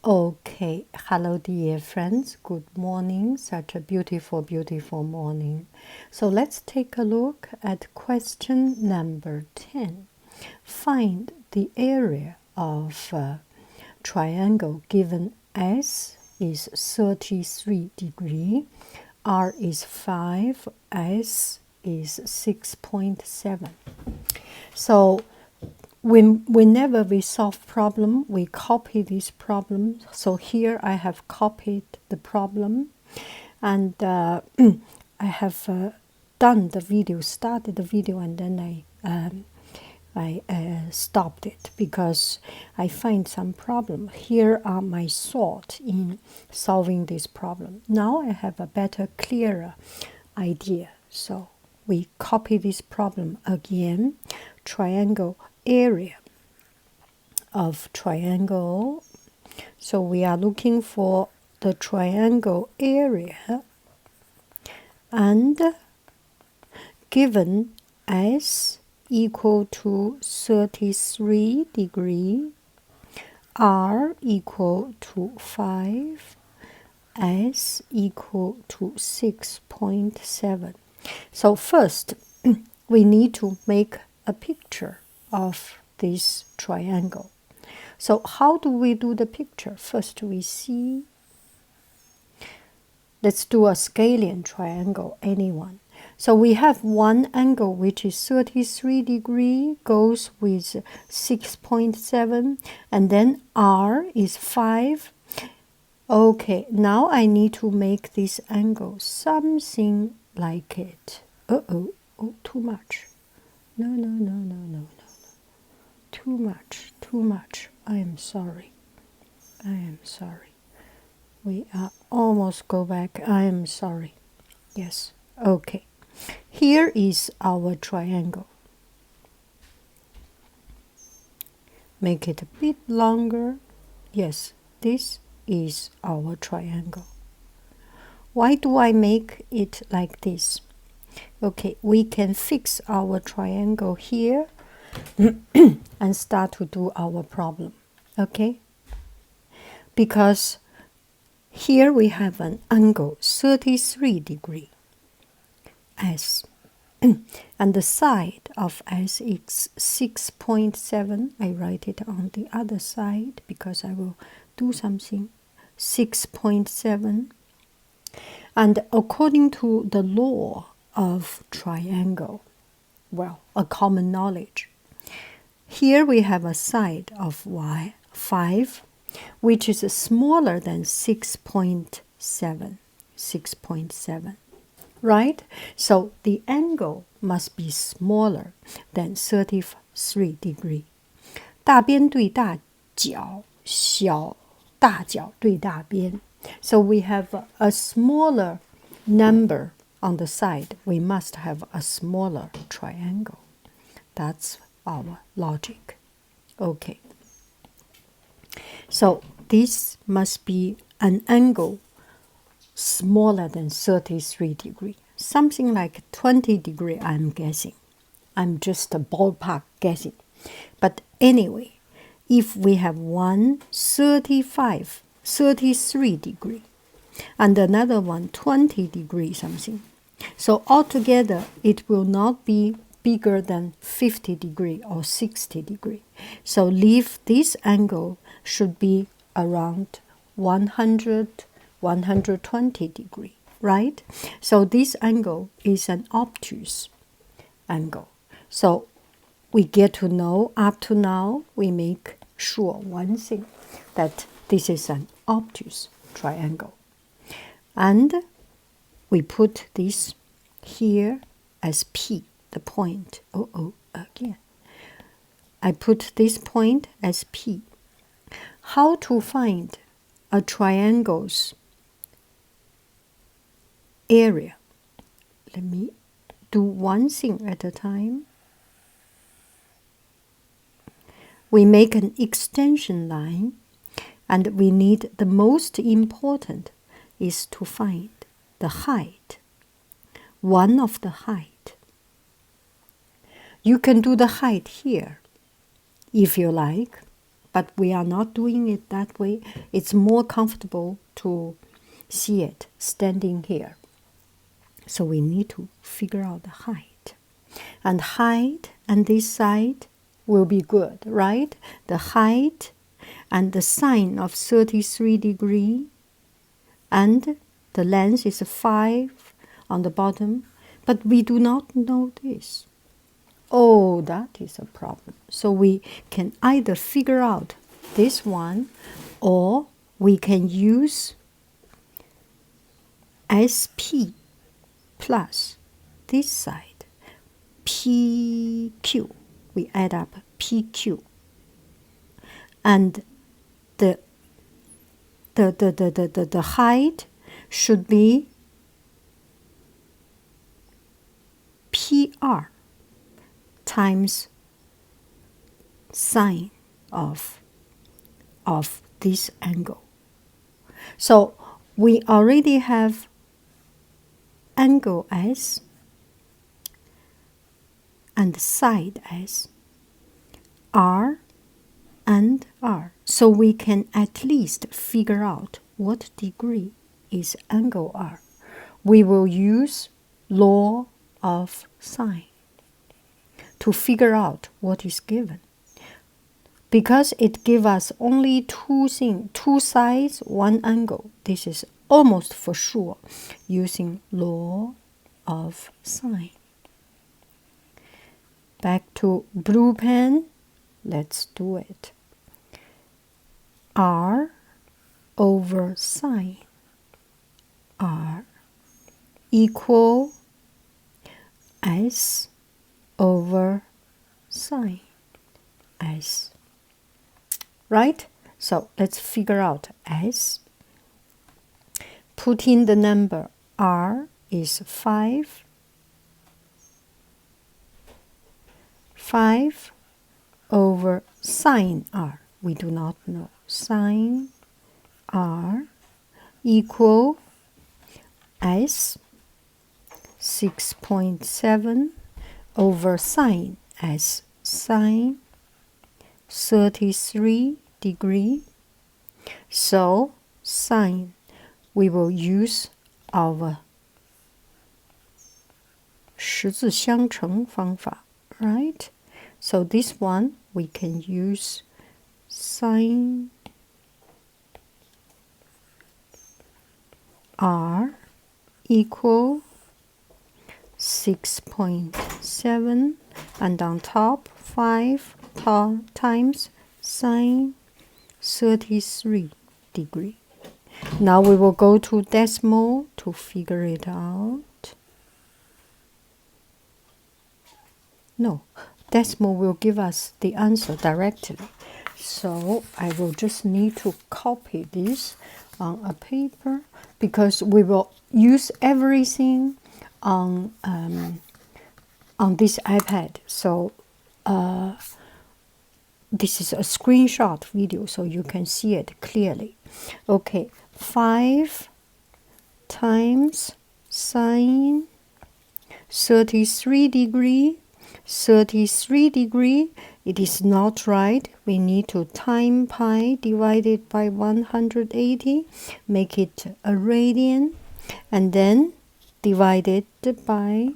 Okay, hello dear friends, good morning, such a beautiful, beautiful morning. So let's take a look at question number 10. Find the area of a triangle given S is 33 degree, R is 5, S is 6.7. So whenever we solve problem, we copy this problem. So here I have copied the problem, and I have done the video, started the video, and then I stopped it because I find some problem. Here are my thoughts in solving this problem. Now I have a better, clearer idea. So we copy this problem again. Triangle area of triangle. So we are looking for the triangle area, and given S equal to 33 degree, R equal to 5, S equal to 6.7. So first, we need to make a picture of this triangle. So how do we do the picture? First we see, let's do a scalene triangle, anyone. So we have one angle which is 33 degree, goes with 6.7, and then R is 5. Okay, now I need to make this angle something like it. Oh, too much. No. Too much. I am sorry. We are almost go back. I am sorry. Yes, okay. Here is our triangle. Make it a bit longer. Yes, this is our triangle. Why do I make it like this? Okay, we can fix our triangle here and start to do our problem. Okay? Because here we have an angle 33 degree S. And the side of S is 6.7. I write it on the other side because I will do something. 6.7. And according to the law of triangle, well, a common knowledge, here we have a side of y 5, which is smaller than 6.7. 6.7. Right? So the angle must be smaller than 33 degree. 大边对大角，小大角对大边。So we have a smaller number on the side. We must have a smaller triangle. That's our logic. Okay. So this must be an angle smaller than 33 degree. Something like 20 degree, I'm guessing. I'm just a ballpark guessing. But anyway, if we have one 33 degree, and another one 20 degree something, so altogether it will not be bigger than 50 degree or 60 degree. So leave this angle should be around 120 degree, right? So this angle is an obtuse angle. So we get to know, up to now, we make sure one thing, that this is an obtuse triangle. And we put this here as P, the point. Again. I put this point as P. How to find a triangle's area? Let me do one thing at a time. We make an extension line, and we need, the most important is to find the height, one of the height. You can do the height here if you like. but we are not doing it that way. It's more comfortable to see it standing here. So we need to figure out the height. And height and this side will be good, right? The height and the sine of 33 degrees, and the length is 5 on the bottom, but we do not know this. Oh, that is a problem. So we can either figure out this one, or we can use SP plus this side, PQ. We add up PQ. And the height should be PR times sine of this angle. So we already have angle S and side S, R and R. So we can at least figure out what degree is angle R. We will use law of sine to figure out what is given. Because it gives us only two sides, one angle. This is almost for sure using law of sine. Back to blue pen. Let's do it. R over sine R equal S over sine S. Right? So let's figure out S. Put in the number. R is 5. 5 over sine R. We do not know. Sine R equal S 6.7 over sine S, sine 33 degree. So sine, we will use our 十字相乘方法, right? So this one we can use sine R equal 6.7, and on top 5 times sine 33 degree. Now we will go to decimal to figure it out. No, decimal will give us the answer directly. So I will just need to copy this on a paper, because we will use everything on this iPad. So this is a screenshot video, so you can see it clearly. Okay, 5 times sine 33 degree. 33 degree, it is not right. We need to time pi divided by 180, make it a radian, and then divided by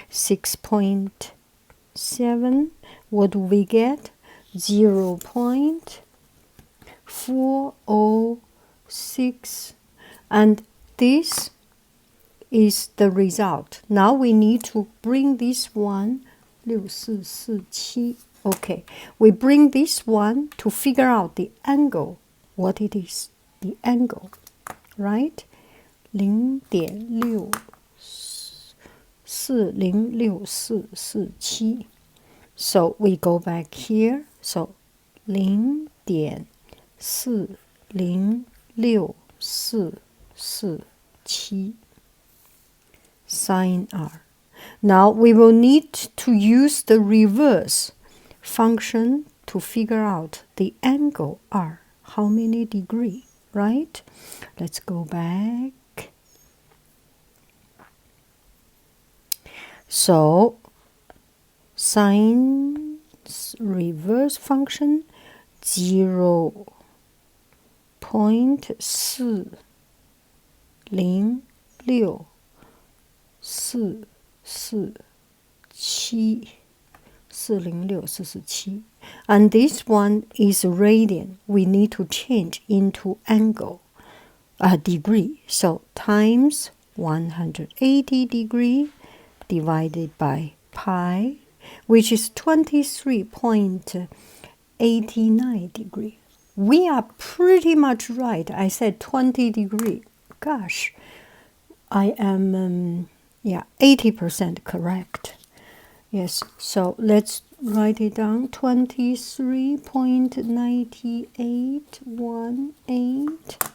6.7. What do we get? 0.406, and this is the result. Now we need to bring this one 6447. Okay, we bring this one to figure out the angle, what it is, the angle, right? 0.406447. So we go back here. So 0.406447 sine R. Now we will need to use the reverse function to figure out the angle R. How many degree, right? Let's go back. So sine's reverse function 0.406 and this one is radian. We need to change into angle, degree. So times 180 degree divided by pi, which is 23.89 degree. We are pretty much right. I said 20 degree. Gosh, I am 80% correct. Yes, so let's write it down. 23.9818.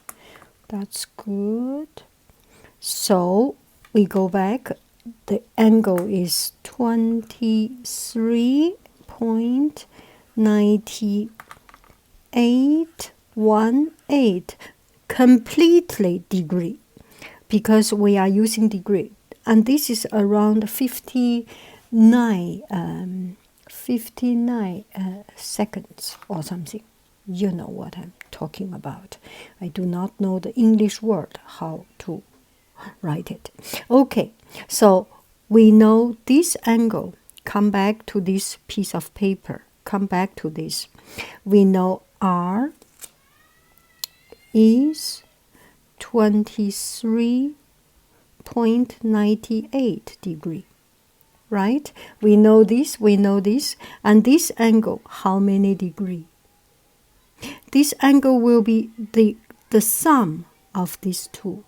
That's good. So we go back. The angle is 23.9818, completely degree, because we are using degree. And this is around 59 seconds or something. You know what I'm talking about. I do not know the English word, how to write it. Okay, so we know this angle. Come back to this piece of paper. Come back to this. We know R is 23.98 degree. Right? We know this, and this angle, how many degree? This angle will be the sum of these two,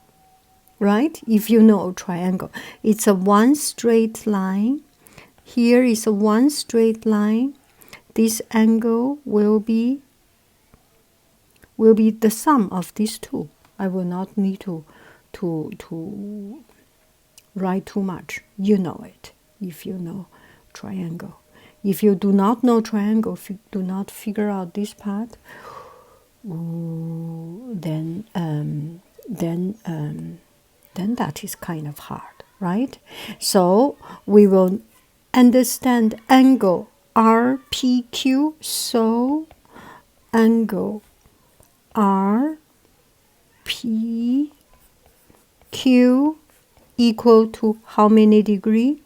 right? If you know a triangle, it's a one straight line. Here is a one straight line. This angle will be the sum of these two. I will not need to write too much. You know it. If you know triangle. If you do not know triangle, if you do not figure out this part, then that is kind of hard, right? So we will understand angle RPQ. So angle RPQ equal to how many degree?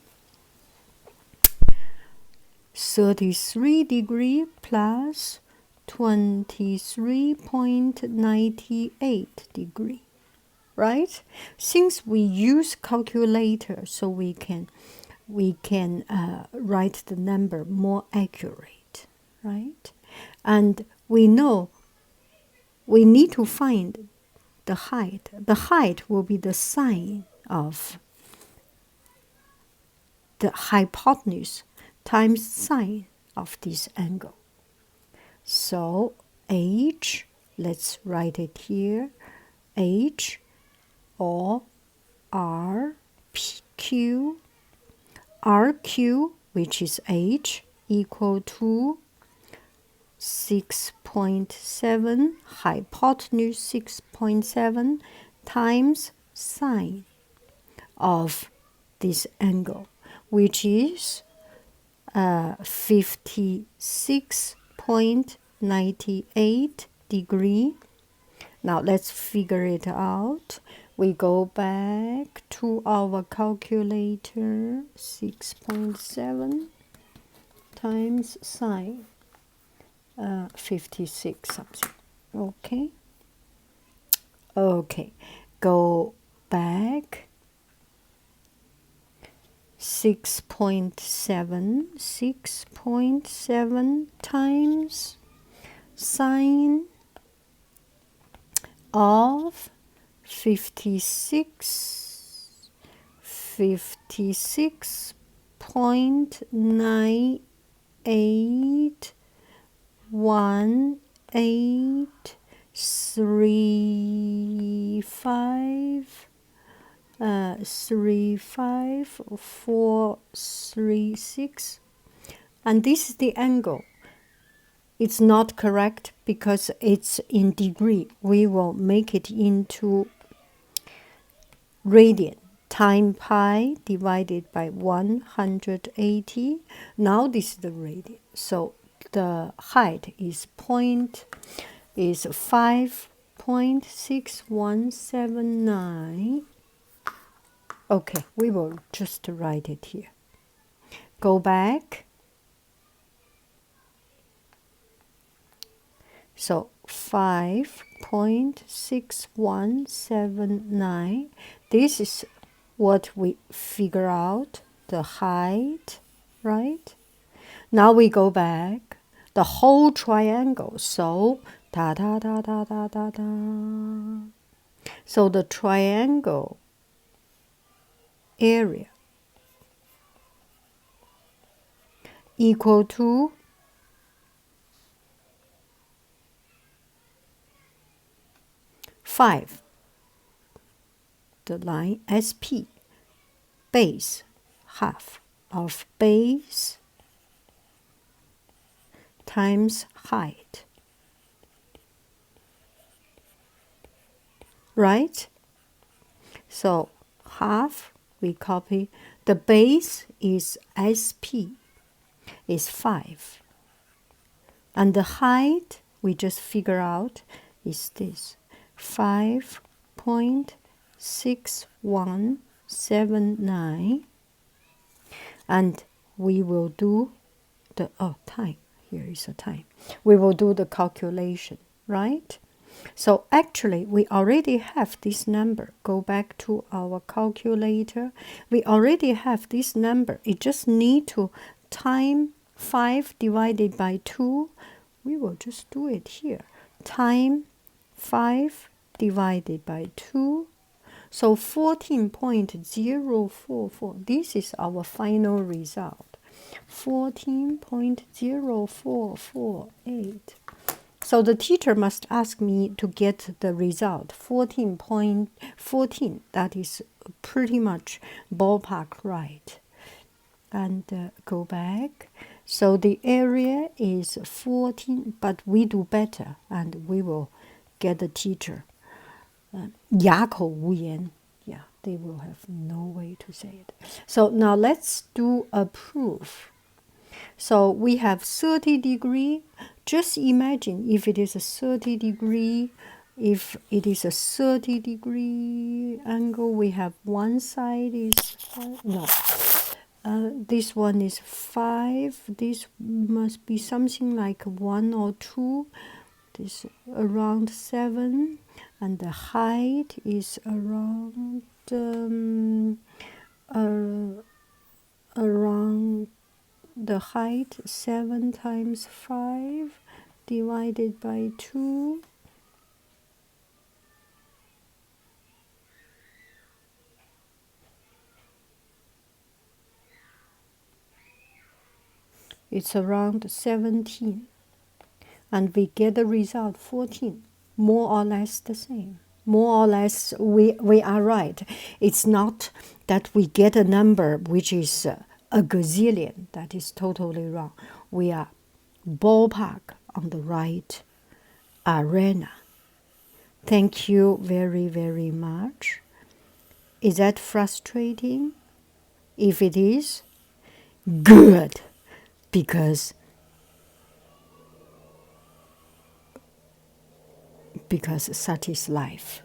33 degree plus 23.98 degree, right? Since we use calculator, so we can write the number more accurate, right? And we know we need to find the height. The height will be the sine of the hypotenuse times sine of this angle. So H, let's write it here, H or RQ, which is H, equal to 6.7, hypotenuse 6.7 times sine of this angle, which is 56.98 degree. Now let's figure it out. We go back to our calculator. 6.7 times sine 56 something. Okay, go back. 6.7 times sine of 56.981835 35436, and this is the angle. It's not correct because it's in degree. We will make it into radian. Time pi divided by 180. Now this is the radian. So the height is 5.6179. Okay, we will just write it here. Go back. So 5.6179. This is what we figure out, the height, right? Now we go back, the whole triangle. So da da da da da da da. So the triangle area equal to 5. The line SP, base, half of base times height. Right? So half, we copy. The base is SP, is 5. And the height, we just figure out, is this. 5.6179. And we will do the, time. Here is a time. We will do the calculation, right? So actually, we already have this number. Go back to our calculator. We already have this number. It just need to time 5 divided by 2. We will just do it here. Time 5 divided by 2. So 14.044. This is our final result. 14.0448. So the teacher must ask me to get the result, 14.14. That is pretty much ballpark right. And go back. So the area is 14, but we do better, and we will get the teacher. 哑口无言. Yeah, they will have no way to say it. So now let's do a proof. So we have 30 degree. Just imagine if it is a 30 degree, if it is a 30 degree angle, we have one side is, no, this one is 5. This must be something like 1 or 2. This around 7. And the height is around, around the height 7 times 5 divided by 2. It's around 17. And we get the result 14. More or less the same. More or less we are right. It's not that we get a number which is a gazillion. That is totally wrong. We are ballpark on the right arena. Thank you very, very much. Is that frustrating? If it is, good, because such is life.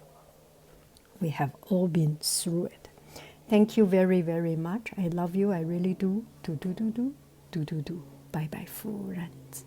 We have all been through it. Thank you very, very much. I love you. I really do. Do. Bye bye, friends.